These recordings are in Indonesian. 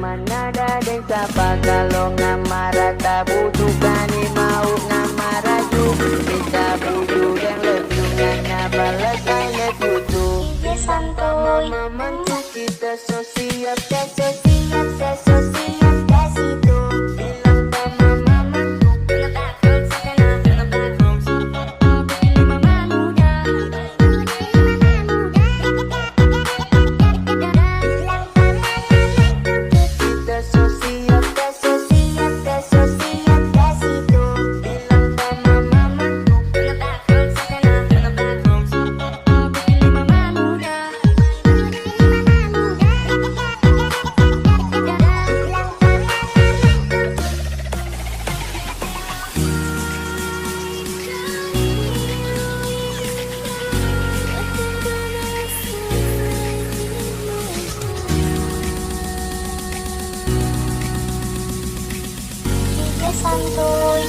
mana dadeng sapa kalau ngamara tak butuh kani mau ngamara juga kita butuh yang lebih ngana balas I love you too. DJ Santuy Mama kita so siap dah so siap dah so siap dah situ. bilang sama mama Bring it back from sekarang, bring it back from sekarang. Bikin mama muda, bikin mama muda. Bilang sama kita so siap dah so siap dah so siap dah situ. bilang sama mama Bring it back from sekarang, bring it back from sekarang. Bikin mama muda, bikin mama muda. Bilang DJ Santuy.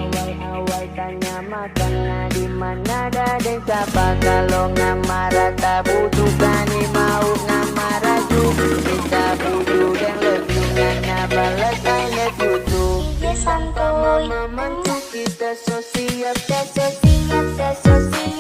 awal-awal tanya makannya di mana dadeng sapa kalau ngamara tak butuh kani mau ngamara juga kita butuh yang lebih ngana balas I love you too. DJ Santuy Mama kita so siap dah so